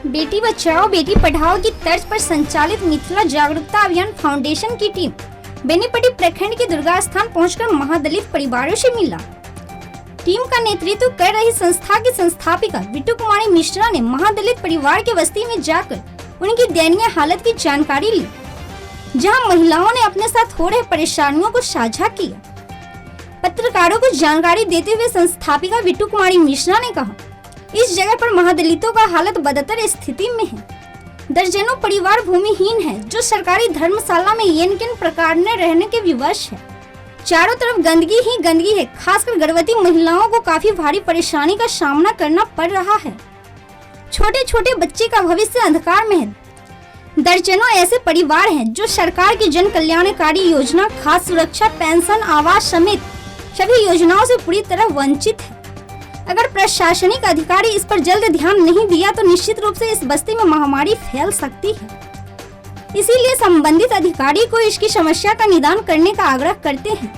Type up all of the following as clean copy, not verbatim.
बेटी बचाओ बेटी पढ़ाओ की तर्ज पर संचालित मिथिला जागरूकता अभियान फाउंडेशन की टीम बेनीपट्टी प्रखंड के दुर्गा स्थान पहुंचकर महादलित परिवारों से मिला। टीम का नेतृत्व कर रही संस्था की संस्थापिका बिट्टू कुमारी मिश्रा ने महादलित परिवार के बस्ती में जाकर उनकी दयनीय हालत की जानकारी ली, जहां महिलाओं ने अपने साथ हो रहे परेशानियों को साझा किया। पत्रकारों को जानकारी देते हुए संस्थापिका बिट्टू कुमारी मिश्रा ने कहा, इस जगह पर महादलितों का हालत बदतर स्थिति में है। दर्जनों परिवार भूमिहीन है, जो सरकारी धर्मशाला में किन प्रकार ने रहने के विवश है। चारों तरफ गंदगी ही गंदगी है। खासकर गर्भवती महिलाओं को काफी भारी परेशानी का सामना करना पड़ रहा है। छोटे छोटे बच्चे का भविष्य अंधकार में है। दर्जनों ऐसे परिवार हैं जो सरकार की जन कल्याणकारी योजना, खाद्य सुरक्षा, पेंशन, आवास समेत सभी योजनाओं से पूरी तरह वंचित है। अगर प्रशासनिक अधिकारी इस पर जल्द ध्यान नहीं दिया तो निश्चित रूप से इस बस्ती में महामारी फैल सकती है। इसीलिए संबंधित अधिकारी को इसकी समस्या का निदान करने का आग्रह करते हैं।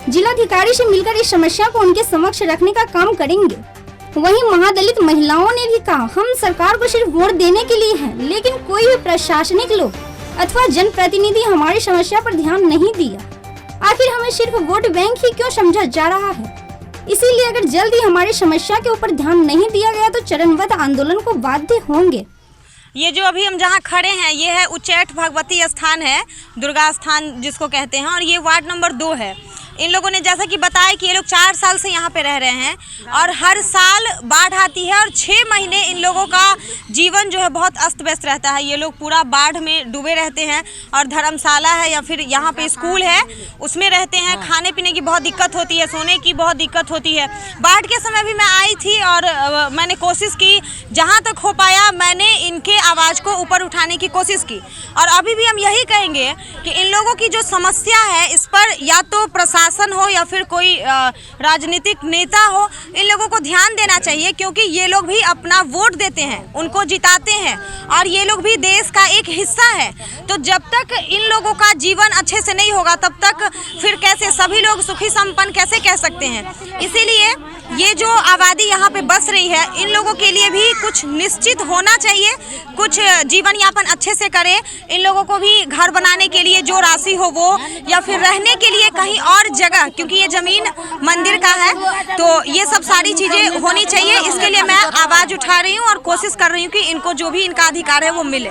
जिलाधिकारी से मिलकर इस समस्या को उनके समक्ष रखने का काम करेंगे। वहीं महादलित महिलाओं ने भी कहा, हम सरकार को सिर्फ वोट देने के लिए हैं, लेकिन कोई भी प्रशासनिक लोग अथवा जनप्रतिनिधि हमारी समस्या पर ध्यान नहीं दिया। आखिर हमें सिर्फ वोट बैंक ही क्यों समझा जा रहा है? इसीलिए अगर जल्दी हमारी समस्या के ऊपर ध्यान नहीं दिया गया तो चरणबद्ध आंदोलन को बाध्य होंगे। ये जो अभी हम जहाँ खड़े हैं ये है उच्चैठ भगवती स्थान है, दुर्गा स्थान जिसको कहते हैं, और ये वार्ड नंबर 2 है। इन लोगों ने जैसा कि बताया कि ये लोग 4 साल से यहाँ पे रह रहे हैं और हर साल बाढ़ आती है और 6 महीने इन लोगों का जीवन जो है बहुत अस्त व्यस्त रहता है। ये लोग पूरा बाढ़ में डूबे रहते हैं और धर्मशाला है या फिर यहाँ पे स्कूल है उसमें रहते हैं। खाने पीने की बहुत दिक्कत होती है, सोने की बहुत दिक्कत होती है। बाढ़ के समय भी मैं आई थी और मैंने कोशिश की, जहाँ तक हो पाया मैंने इनके आवाज़ को ऊपर उठाने की कोशिश की। और अभी भी हम यही कहेंगे कि इन लोगों की जो समस्या है इस पर या तो प्रशासन हो या फिर कोई राजनीतिक नेता हो, इन लोगों को ध्यान देना चाहिए, क्योंकि ये लोग भी अपना वोट देते हैं, उनको जिताते हैं और ये लोग भी देश का एक हिस्सा है। तो जब तक इन लोगों का जीवन अच्छे से नहीं होगा तब तक फिर कैसे सभी लोग सुखी संपन्न कैसे कह सकते हैं। इसीलिए ये जो आबादी यहाँ पे बस रही है इन लोगों के लिए भी कुछ निश्चित होना चाहिए, कुछ जीवन यापन अच्छे से करें। इन लोगों को भी घर बनाने के लिए जो राशि हो वो, या फिर रहने के लिए कहीं और जगह, क्योंकि ये जमीन मंदिर का है, तो ये सब सारी चीजें होनी चाहिए। इसके लिए मैं आवाज उठा रही हूँ और कोशिश कर रही हूँ कि इनको जो भी इनका अधिकार है वो मिले।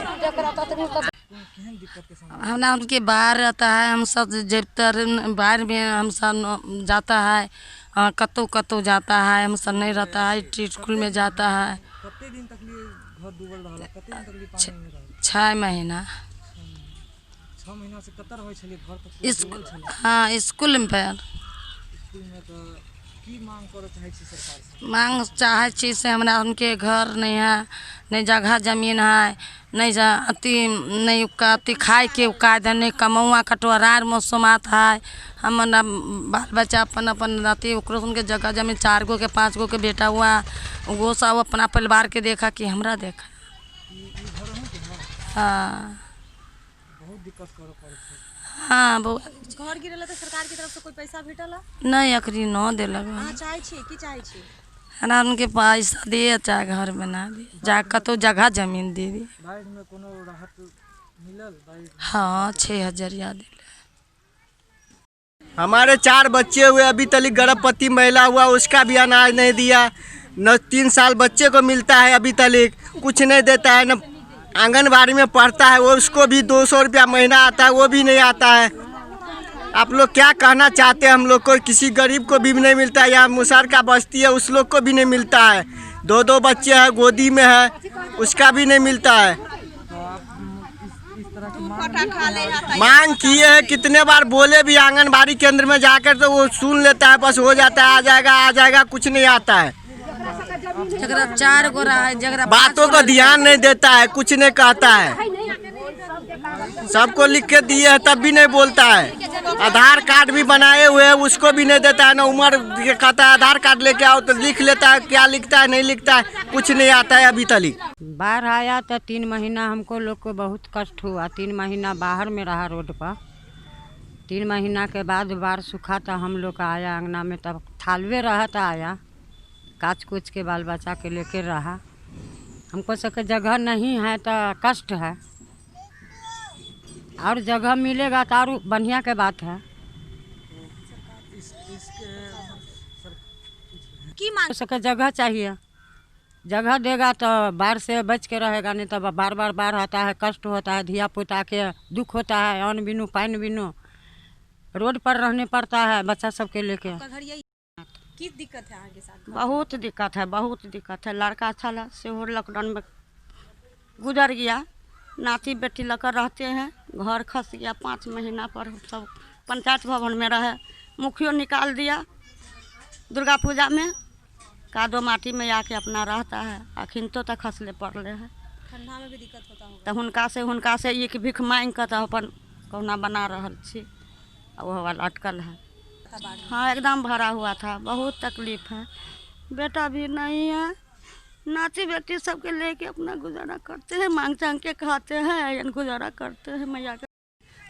हमने उनके बाहर रहता है, हम सब जब तर बाहर में हम सब जाता है, कतो कतो जाता है, हम सब नहीं रहता है, स्कूल में जाता है। 6 महीना। 6 महीना से कतर होय छले घर तक? हाँ, स्कूल में। की मांग करे चाहे छी सरकार से? मांग चाहे छी से हमरा उनके घर नहीं है, नहीं जगह जमीन है, नहीं नहीं अति खाए के उकाद है, नहीं कमौआ कटोरार मौसम आता है। हम बाल बच्चा अपन रहती ओकरो उनके जगह जमीन 4 गो के 5 गो के बेटा हुआ, वो सब अपना परिवार के देखा कि हमरा देखा। हाँ, बहुत दिक्कत करे पड़े छै। हाँ, बहुत। घर गिरल तो सरकार की तरफ से कोई पैसा भेटल? नहीं, अखरी न देलक। चाहे छी की चाहे छी? ना उनके पैसा दिए चाहे घर बना दिए, जा कतो जगह जमीन दे दी। बाढ़ में कोनो राहत मिलल? हाँ, 6,000 दिले। हमारे 4 बच्चे हुए, अभी तक गर्भवती महिला हुआ उसका भी अनाज नहीं दिया। न 3 साल बच्चे को मिलता है, अभी तक कुछ नहीं देता है। न आंगनबाड़ी में पढ़ता है वो, उसको भी 200 रुपया महीना आता है, वो भी नहीं आता है। आप लोग क्या कहना चाहते हैं? हम लोग को किसी गरीब को भी नहीं मिलता है। यहाँ मुसहर का बस्ती है, उस लोग को भी नहीं मिलता है। 2 बच्चे हैं, गोदी में है, उसका भी नहीं मिलता है। मांग किए हैं, कितने बार बोले भी आंगनबाड़ी केंद्र में जाकर, तो वो सुन लेता है, बस हो जाता है, आ जाएगा, कुछ नहीं आता है। जगरा 4 गो रहा है, जगरा बातों को ध्यान नहीं देता है, कुछ नहीं कहता है। सबको लिख के दिए है तब भी नहीं बोलता है। आधार कार्ड भी बनाए हुए हैं, उसको भी नहीं देता है। ना उम्र कहता है आधार कार्ड लेके आओ तो लिख लेता है, क्या लिखता है नहीं लिखता है, कुछ नहीं आता है अभी तक। बाढ़ आया तो 3 महीना हमको लोग को बहुत कष्ट हुआ। 3 महीना बाहर में रहा रोड पर। 3 महीना के बाद बाढ़ सूखा था, हम लोग का आया अंगना में, तब थालवे रहा था, आया काच कुच के बाल बच्चा के लेकर रहा। हमको सबके जगह नहीं है तो कष्ट है, और जगह मिलेगा तो और बढ़िया के बात है। की मांग सबके जगह चाहिए, जगह देगा तो बाढ़ से बच के रहेगा, नहीं तो बार बार बाढ़ आता है, कष्ट होता है, धिया पुता के दुख होता है, अन्न बिनु पानी बिनु रोड पर रहने पड़ता है बच्चा सबके लेके। घर यही की दिक्कत है आपके साथ? बहुत दिक्कत है, बहुत दिक्कत है। लड़का था से हो लॉकडाउन में गुजर गया, नाती बेटी लेकर रहते हैं, घर खस गया 5 महीना पर। सब पंचायत भवन में रहे, मुखियो निकाल दिया दुर्गा पूजा में, कादो माटी में आके अपना रहता है। अखिन तो तक खसले पड़ले है, ठंडा में भी दिक्कत होता होगा। तो हुनका से एक भीख मांग कर तो अपन कहुना बना रहल छी, वो वाला अटकल है। हाँ एकदम भरा हुआ था, बहुत तकलीफ है। बेटा भी नहीं है, नाती बेटी सबके लेके अपना गुजारा करते हैं, मांग चांग के खाते हैं, गुजारा करते हैं। मैया के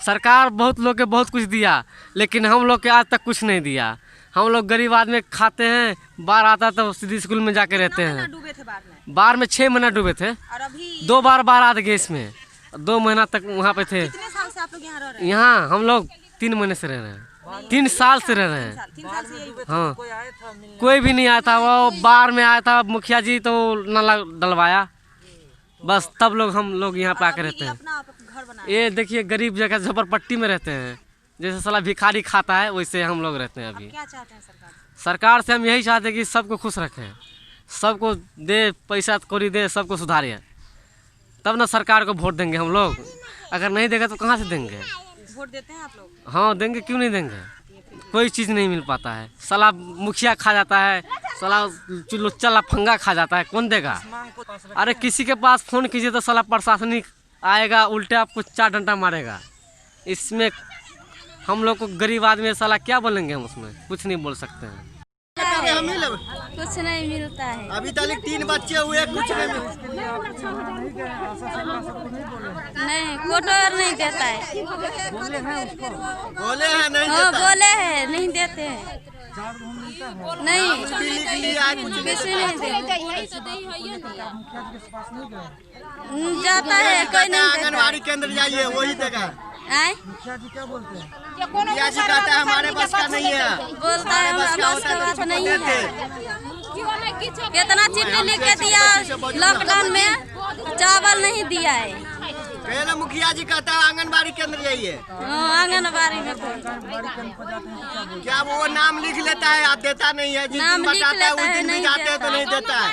सरकार बहुत लोग के बहुत कुछ दिया, लेकिन हम लोग के आज तक कुछ नहीं दिया। हम लोग गरीब आदमी खाते हैं, बाढ़ आता तो सीधी स्कूल में जाके रहते हैं। डूबे थे बाढ़ में, बाढ़ में 6 महीना डूबे थे, और अभी 2 बार बाढ़ आ गई इसमें, 2 महीना तक वहाँ पे थे। कितने साल से आप लोग यहाँ रह रहे हैं? यहाँ हम लोग 3 महीने से रह रहे हैं, 3 साल से रह रहे हैं। 3 साल से यही हाँ, कोई भी नहीं आया था। वो बाढ़ में आया था मुखिया जी, तो नाला डलवाया, बस तब लोग हम लोग यहाँ पे आके रहते हैं। अपना घर बना ये देखिए गरीब जगह झोपड़पट्टी में रहते हैं, जैसे साला भिखारी खाता है वैसे हम लोग रहते हैं। अभी क्या चाहते हैं सरकार? सरकार से हम यही चाहते हैं कि सबको खुश रखें, सबको दे पैसा कौड़ी दे, सबको सुधारे, तब ना सरकार को वोट देंगे हम लोग। अगर नहीं देगा तो कहाँ से देंगे? वोट देते हैं आप लोग? हाँ देंगे, क्यों नहीं देंगे? कोई चीज़ नहीं मिल पाता है, साला मुखिया खा जाता है, साला लुच्चा लफंगा खा जाता है, कौन देगा? अरे किसी के पास फ़ोन कीजिए तो साला प्रशासनिक आएगा, उल्टे आपको 4 डंडा मारेगा। इसमें हम लोग को गरीब आदमी साला क्या बोलेंगे? हम उसमें कुछ नहीं बोल सकते हैं। कुछ नहीं मिलता है। अभी तक 3 बच्चे हुए, कुछ नहीं मिला। नहीं, कोटर नहीं देता है। बोले हैं नहीं हाँ देता। बोले हैं, नहीं देते हैं। नहीं, बिजली के लिए आज कुछ किसी नहीं देता। जाता है, कोई नहीं देता। आंगनबाड़ी केंद्र जाइए, वही देगा। आए? मुखिया जी कहता है हमारे बस का नहीं है, बोलता है हमारा बस का बात नहीं है। कितना चिट्ठी लिख के दिया, लॉकडाउन में चावल नहीं दिया है। पहले मुखिया जी कहता है आंगनबाड़ी केंद्र जाइए, आंगनबाड़ी में क्या वो नाम लिख लेता है, आप देता नहीं है। जिस दिन नाम लिख बताता है उस लेता है, दिन भी नहीं जाते हैं तो देता। नहीं देता है।